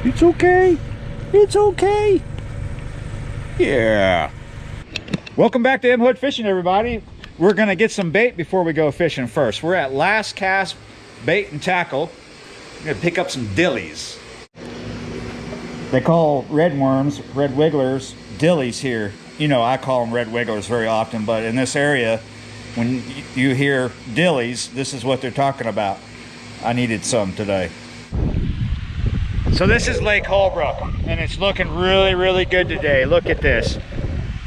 It's okay. It's okay. Yeah. Welcome back to M Hood Fishing, everybody. We're gonna get some bait before we go fishing first. We're at Last Cast Bait and Tackle. We're gonna pick up some dillies. They call red worms, red wigglers, dillies here. You know, I call them red wigglers very often, but in this area, when you hear dillies, this is what they're talking about. I needed some today. So this is Lake Holbrook, and it's looking really, really good today. Look at this.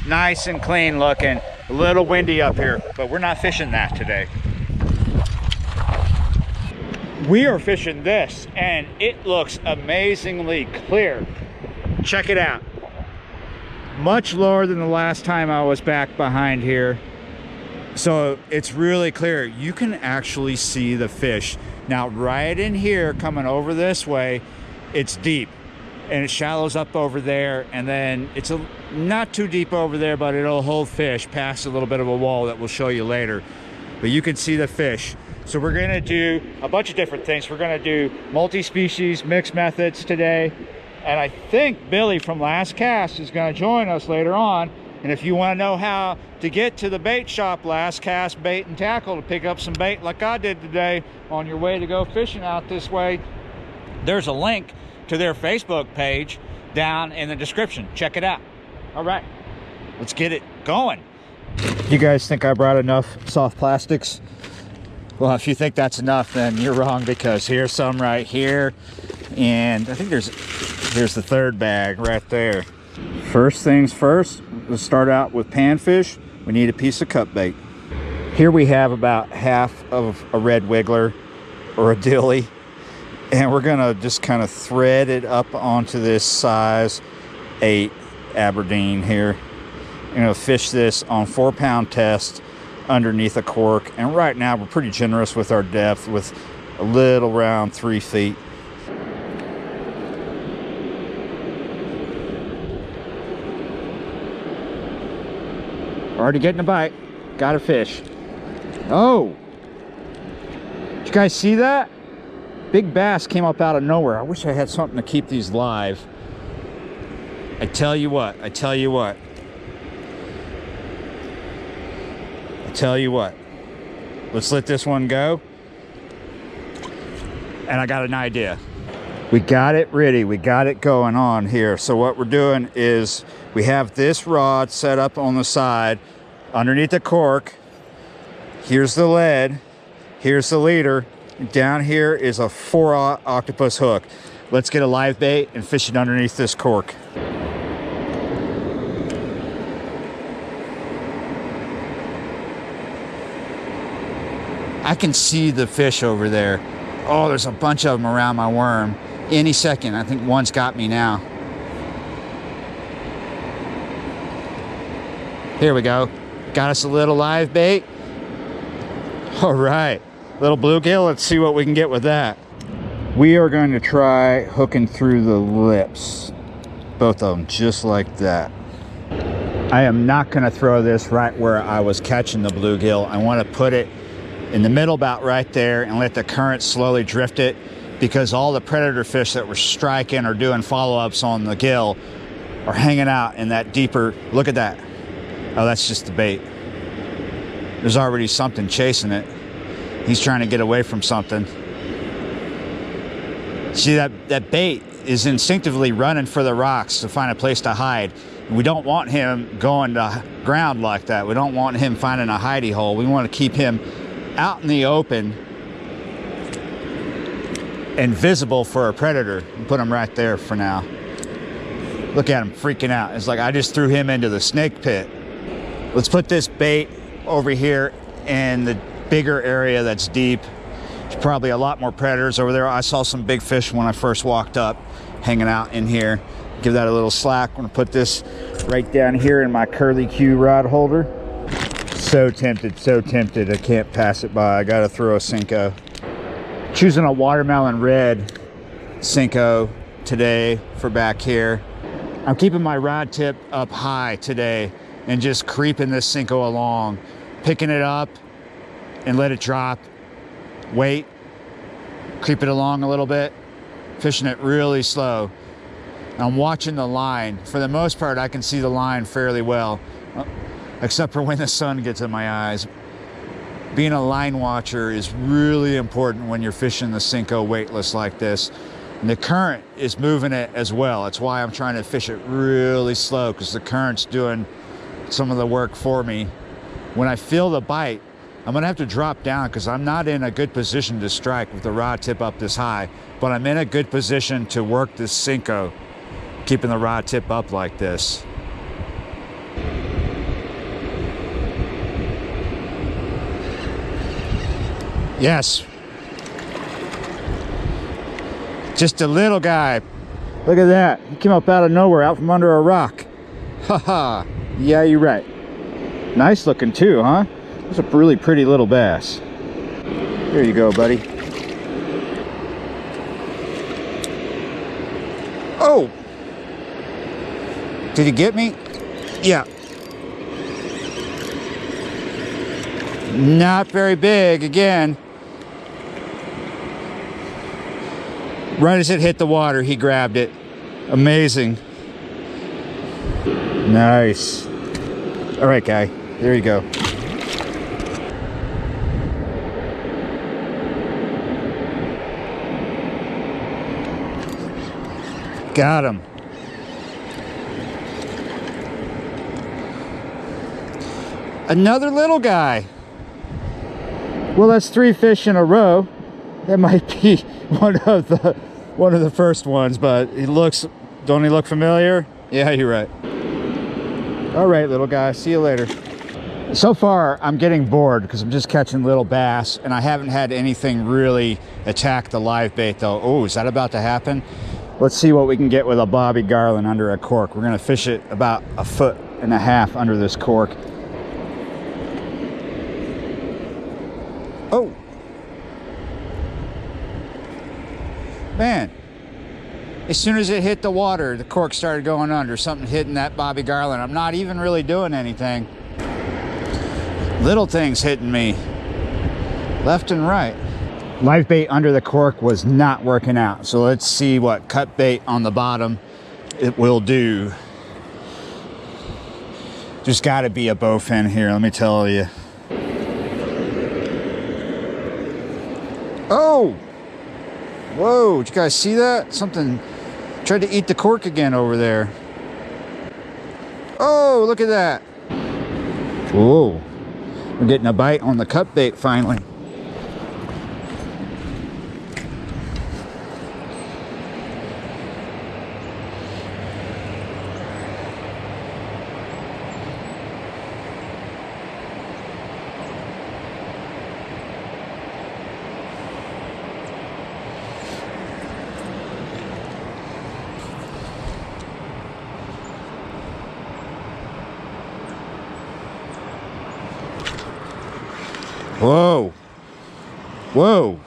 Nice and clean looking. A little windy up here, but we're not fishing that today. We are fishing this, and it looks amazingly clear. Check it out. Much lower than the last time I was back behind here. So it's really clear. You can actually see the fish. Now, right in here, coming over this way, it's deep and it shallows up over there, and then it's not too deep over there, but it'll hold fish past a little bit of a wall that we'll show you later. But you can see the fish. So we're gonna do a bunch of different things. We're gonna do multi-species mixed methods today, and I think Billy from Last Cast is gonna join us later on. And if you want to know how to get to the bait shop, Last Cast Bait and Tackle, to pick up some bait like I did today on your way to go fishing out this way, there's a link to their Facebook page down in the description. Check it out. All right, let's get it going. You guys think I brought enough soft plastics? Well, if you think that's enough, then you're wrong, because here's some right here, and I think here's the third bag right there. First things first, let's start out with panfish. We need a piece of cut bait. Here we have about half of a red wiggler or a dilly, and we're gonna just kind of thread it up onto this size 8 Aberdeen here. I'm gonna fish this on 4-pound test underneath a cork, and right now we're pretty generous with our depth, with a little around 3 feet. Already getting a bite. Got a fish. Oh! Did you guys see that? Big bass came up out of nowhere. I wish I had something to keep these live. I tell you what. I tell you what. Let's let this one go. And I got an idea. We got it ready. We got it going on here. So what we're doing is we have this rod set up on the side underneath the cork. Here's the lead. Here's the leader. Down here is a 4/0 octopus hook. Let's get a live bait and fish it underneath this cork. I can see the fish over there. Oh, there's a bunch of them around my worm. Any second. I think one's got me now. Here we go. Got us a little live bait. All right, little bluegill. Let's see what we can get with that. We are going to try hooking through the lips. Both of them, just like that. I am not going to throw this right where I was catching the bluegill. I want to put it in the middle, about right there, and let the current slowly drift it, because all the predator fish that were striking or doing follow-ups on the gill are hanging out in that deeper. Look at that. Oh, that's just the bait. There's already something chasing it. He's trying to get away from something. See, that bait is instinctively running for the rocks to find a place to hide. We don't want him going to ground like that. We don't want him finding a hidey hole. We want to keep him out in the open and visible for a predator. Put him right there for now. Look at him freaking out. It's like I just threw him into the snake pit. Let's put this bait over here in the bigger area that's deep. There's probably a lot more predators over there. I saw some big fish when I first walked up, hanging out in here. Give that a little slack. I'm gonna put this right down here in my curly Q rod holder. So tempted, so tempted. I can't pass it by. I gotta throw a senko. Choosing a watermelon red senko today for back here. I'm keeping my rod tip up high today and just creeping this senko along, picking it up and let it drop, wait, creep it along a little bit, fishing it really slow. I'm watching the line. For the most part, I can see the line fairly well, except for when the sun gets in my eyes. Being a line watcher is really important when you're fishing the Senko weightless like this. And the current is moving it as well. That's why I'm trying to fish it really slow, because the current's doing some of the work for me. When I feel the bite, I'm gonna have to drop down because I'm not in a good position to strike with the rod tip up this high, but I'm in a good position to work this Senko, keeping the rod tip up like this. Yes. Just a little guy. Look at that. He came up out of nowhere, out from under a rock. Haha. Yeah, you're right. Nice looking too, huh? That's a really pretty little bass. Here you go, buddy. Oh! Did he get me? Yeah. Not very big, again. Right as it hit the water, he grabbed it. Amazing. Nice. All right, guy. There you go. Got him. Another little guy. Well, that's 3 fish in a row. That might be one of the first ones, but he looks, don't he look familiar? Yeah, you're right. All right, little guy, see you later. So far, I'm getting bored because I'm just catching little bass, and I haven't had anything really attack the live bait though. Oh, is that about to happen? Let's see what we can get with a bobby garland under a cork. We're gonna fish it about 1.5 foot under this cork. Oh. Man, as soon as it hit the water, the cork started going under. Something hitting that bobby garland. I'm not even really doing anything. Little things hitting me left and right. Live bait under the cork was not working out. So let's see what cut bait on the bottom it will do. Just gotta be a bowfin here, let me tell you. Oh! Whoa, did you guys see that? Something tried to eat the cork again over there. Oh, look at that. Whoa, we're getting a bite on the cut bait finally. Whoa, whoa,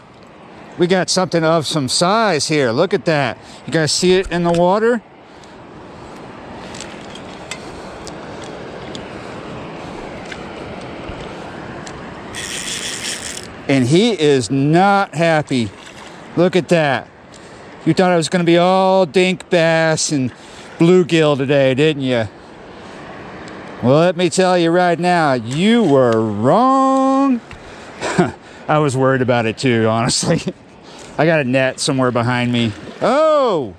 we got something of some size here. Look at that. You guys see it in the water? And he is not happy. Look at that. You thought it was going to be all dink bass and bluegill today, didn't you? Well, let me tell you right now, you were wrong. I was worried about it too, honestly. I got a net somewhere behind me. Oh!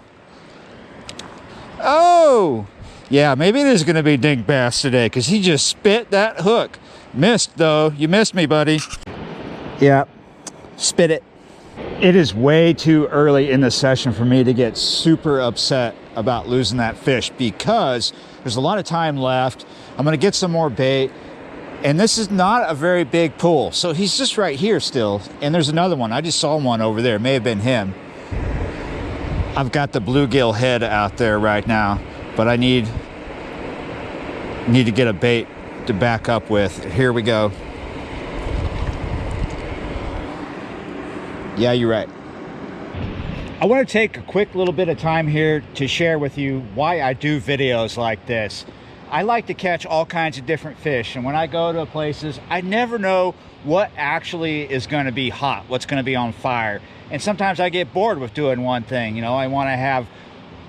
Oh! Yeah, maybe it is going to be dink bass today because he just spit that hook. Missed though. You missed me, buddy. Yeah, spit it. It is way too early in the session for me to get super upset about losing that fish because there's a lot of time left. I'm going to get some more bait. And this is not a very big pool. So he's just right here still. And there's another one. I just saw one over there. It may have been him. I've got the bluegill head out there right now. But I need to get a bait to back up with. Here we go. Yeah, you're right. I want to take a quick little bit of time here to share with you why I do videos like this. I like to catch all kinds of different fish, and when I go to places, I never know what actually is going to be hot, what's going to be on fire. And sometimes I get bored with doing one thing. You know, I want to have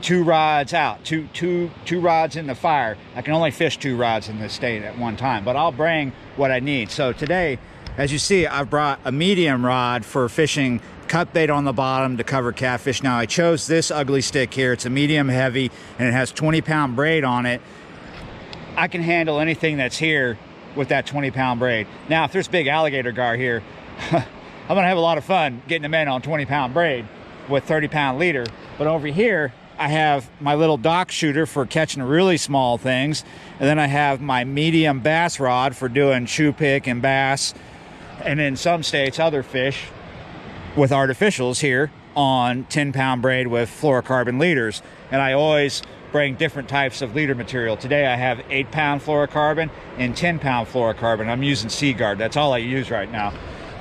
2 rods out, two rods in the fire. I can only fish 2 rods in this state at one time, but I'll bring what I need. So today, as you see, I've brought a medium rod for fishing cut bait on the bottom to cover catfish. Now I chose this ugly stick here. It's a medium heavy and it has 20-pound braid on it. I can handle anything that's here with that 20-pound braid. Now, if there's big alligator gar here, I'm gonna have a lot of fun getting them in on 20-pound braid with 30-pound leader. But over here, I have my little dock shooter for catching really small things. And then I have my medium bass rod for doing shoe pick and bass. And in some states, other fish with artificials here on 10-pound braid with fluorocarbon leaders. And I always bring different types of leader material. Today I have 8-pound fluorocarbon and 10-pound fluorocarbon. I'm using Seaguard. That's all I use right now.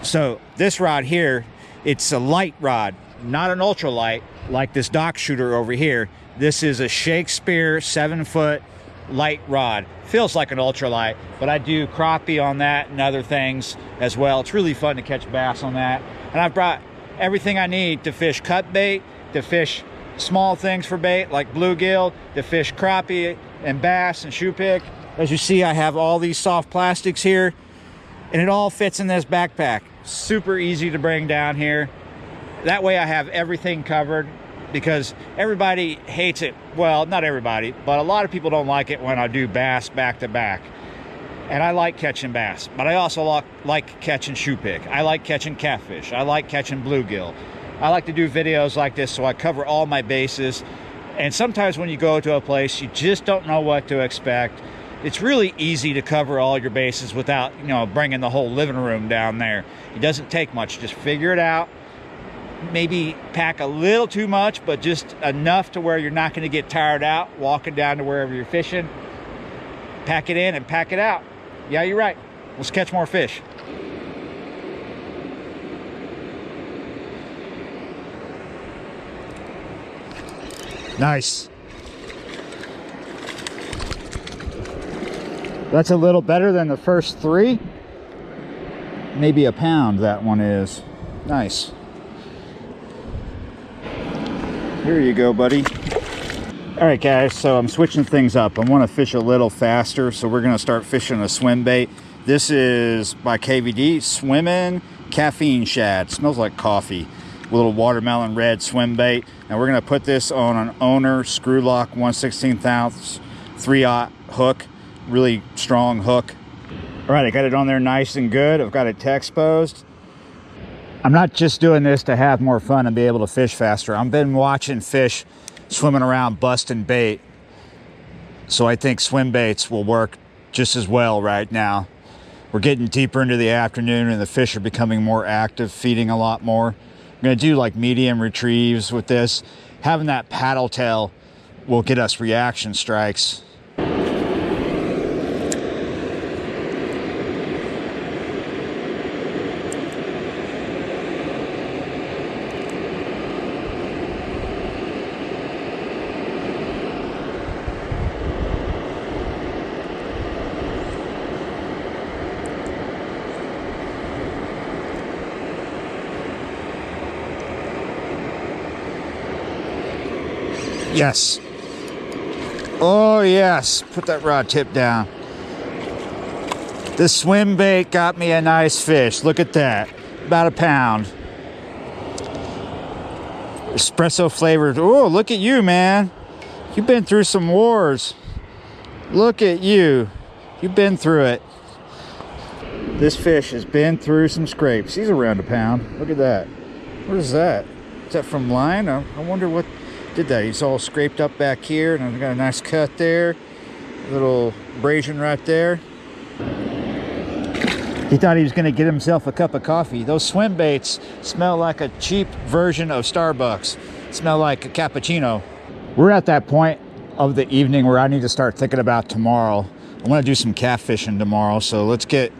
So this rod here, it's a light rod, not an ultralight like this dock shooter over here. This is a Shakespeare 7-foot light rod. Feels like an ultralight, but I do crappie on that and other things as well. It's really fun to catch bass on that. And I've brought everything I need to fish cut bait, to fish small things for bait like bluegill, to fish crappie and bass and shoe pick. As you see, I have all these soft plastics here, and it all fits in this backpack. Super easy to bring down here. That way I have everything covered, because everybody hates it. Well, not everybody, but a lot of people don't like it when I do bass back to back. And I like catching bass, but I also like catching shoe pick. I like catching catfish. I like catching bluegill. I like to do videos like this so I cover all my bases. And sometimes when you go to a place, you just don't know what to expect. It's really easy to cover all your bases without, bringing the whole living room down there. It doesn't take much. Just figure it out. Maybe pack a little too much, but just enough to where you're not going to get tired out walking down to wherever you're fishing. Pack it in and pack it out. Yeah, you're right. Let's catch more fish. Nice. That's a little better than the first 3. Maybe a pound that one is. Nice. Here you go, buddy. All right, guys, so I'm switching things up. I want to fish a little faster, so we're going to start fishing a swim bait. This is by KVD, Swimmin' Caffeine Shad. Smells like coffee. A little watermelon red swim bait. And we're going to put this on an Owner screw lock 1/16 ounce 3/0 hook. Really strong hook. All right, I got it on there nice and good. I've got it exposed. I'm not just doing this to have more fun and be able to fish faster. I've been watching fish swimming around busting bait. So I think swim baits will work just as well right now. We're getting deeper into the afternoon and the fish are becoming more active, feeding a lot more. I'm gonna do like medium retrieves with this. Having that paddle tail will get us reaction strikes. Yes. Oh yes, put that rod tip down. This swim bait got me a nice fish. Look at that, about a pound. Espresso flavored. Oh, look at you, man. You've been through some wars. Look at you. You've been through it. This fish has been through some scrapes. He's around a pound. Look at that. What is that? Is that from line? I wonder what did that. He's all scraped up back here, and I've got a nice cut there. A little abrasion right there. He thought he was going to get himself a cup of coffee. Those swim baits smell like a cheap version of Starbucks. Smell like a cappuccino. We're at that point of the evening where I need to start thinking about tomorrow. I want to do some catfishing tomorrow, so let's get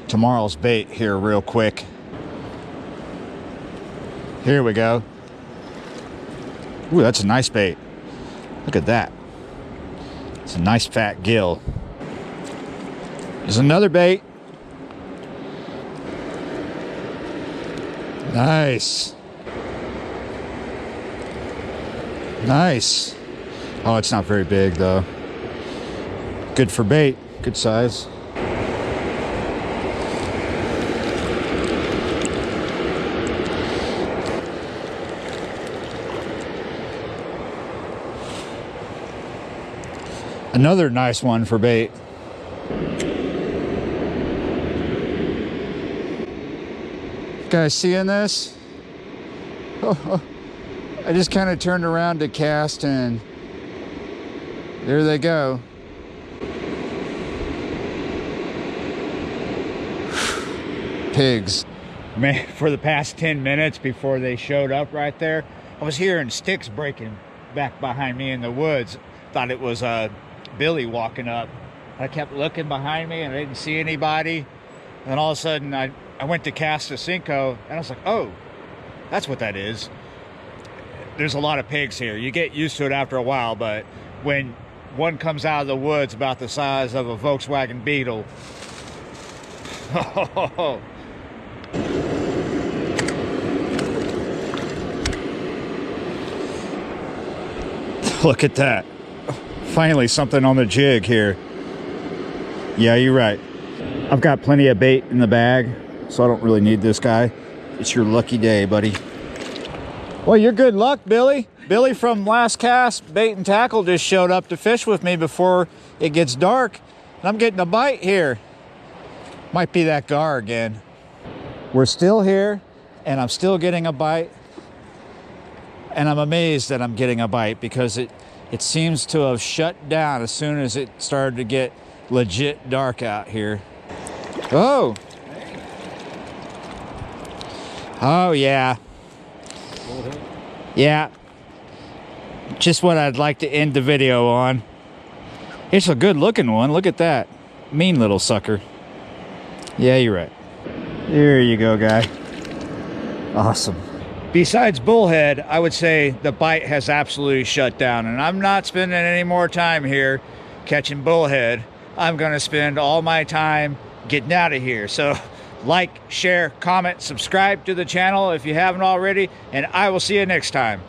tomorrow's bait here real quick. Here we go. Ooh, that's a nice bait. Look at that. It's a nice fat gill. There's another bait. Nice. Nice. Oh, it's not very big though. Good for bait, good size. Another nice one for bait. Guys, seeing this? Oh, I just kind of turned around to cast and there they go. Pigs. Man, for the past 10 minutes before they showed up right there, I was hearing sticks breaking back behind me in the woods. Thought it was Billy walking up. I kept looking behind me and I didn't see anybody. And all of a sudden I went to cast a senko and I was like, oh, that's what that is. There's a lot of pigs here. You get used to it after a while, but when one comes out of the woods about the size of a Volkswagen Beetle, look at that. Finally something on the jig here. Yeah, you're right. I've got plenty of bait in the bag, so I don't really need this guy. It's your lucky day, buddy. Well, you're good luck, Billy. Billy from last cast, Bait and Tackle, just showed up to fish with me before it gets dark. And I'm getting a bite here. Might be that gar again. We're still here, and I'm still getting a bite. And I'm amazed that I'm getting a bite because it seems to have shut down as soon as it started to get legit dark out here. Oh! Oh, yeah. Yeah. Just what I'd like to end the video on. It's a good looking one. Look at that. Mean little sucker. Yeah, you're right. There you go, guy. Awesome. Besides bullhead, I would say the bite has absolutely shut down, and I'm not spending any more time here catching bullhead. I'm going to spend all my time getting out of here. So like, share, comment, subscribe to the channel if you haven't already, and I will see you next time.